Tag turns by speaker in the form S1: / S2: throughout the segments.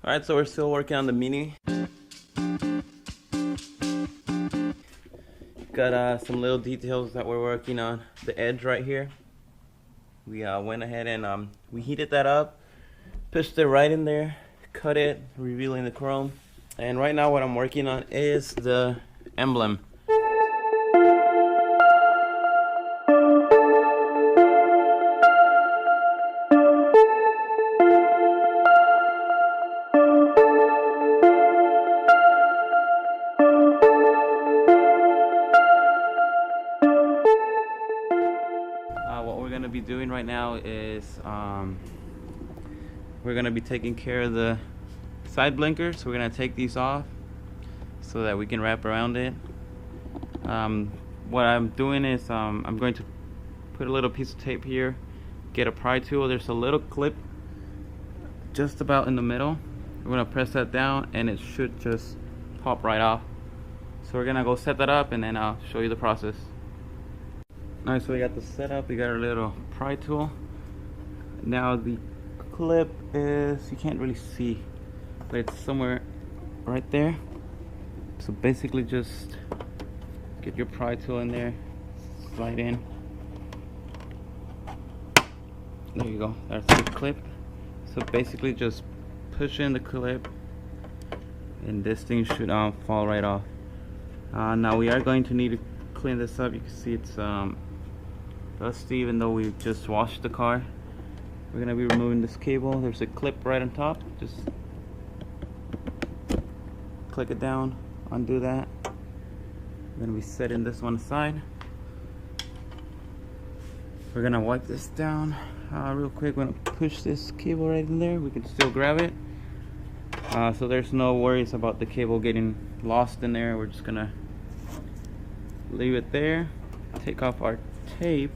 S1: Alright, so we're still working on the Mini. Got some little details that we're working on. The edge right here. We went ahead and we heated that up, pushed it right in there, cut it, revealing the chrome. And right now what I'm working on is the emblem. What we're gonna be doing right now is we're gonna be taking care of the side blinkers. We're gonna take these off so that we can wrap around it. What I'm doing is I'm going to put a little piece of tape here, get a pry tool. There's a little clip just about in the middle. We're gonna press that down and it should just pop right off. So we're gonna go set that up and then I'll show you the process. Alright, so we got the setup, we got our little pry tool. Now the clip is, you can't really see, but it's somewhere right there. So basically just get your pry tool in there, slide in. There you go, that's the clip. So basically just push in the clip and this thing should fall right off. Now we are going to need to clean this up. You can see it's dusty even though we just washed the car. We're gonna be removing this cable. There's a clip right on top. Just click it down, undo that. We're gonna be setting this one aside. We're gonna wipe this down real quick. We're gonna push this cable right in there. We can still grab it. So there's no worries about the cable getting lost in there. We're just gonna leave it there. Take off our tape.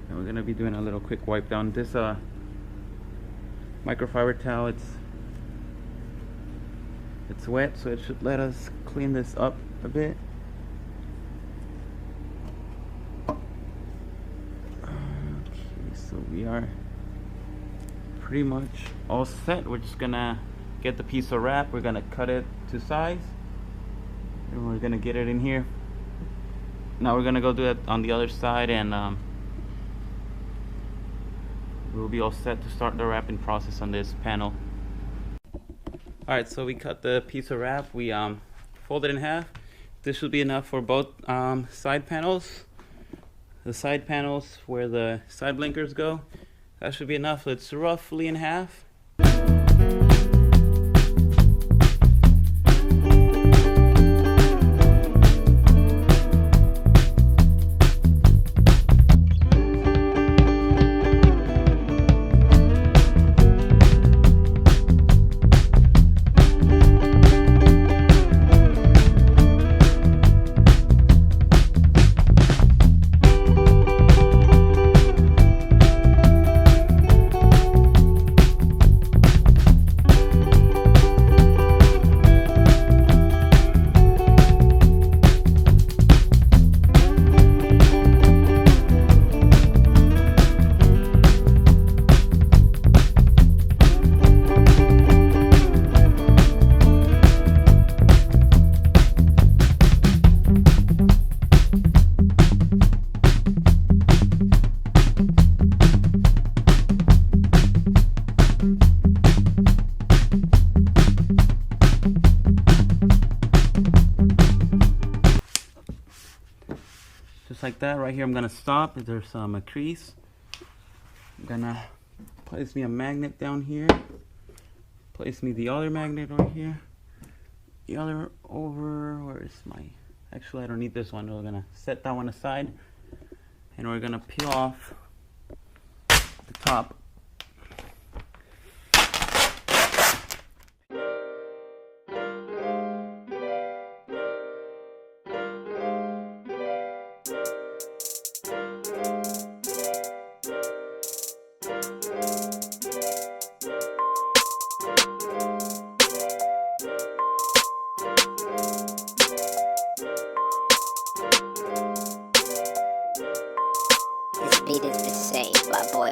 S1: And we're gonna be doing a little quick wipe down. This microfiber towel, it's wet, so it should let us clean this up a bit. Okay, so we are pretty much all set. We're just gonna get the piece of wrap. We're gonna cut it to size and we're gonna get it in here. Now we're gonna go do it on the other side and we'll be all set to start the wrapping process on this panel. Alright, so we cut the piece of wrap. We folded it in half. This should be enough for both side panels. The side panels where the side blinkers go, that should be enough. It's roughly in half. Just like that. Right here I'm gonna stop. There's a crease. I'm gonna place me a magnet down here. Place me the other magnet right here. The other over, where is my, actually I don't need this one. We're gonna set that one aside and we're gonna peel off the top.
S2: This beat is the same by Boy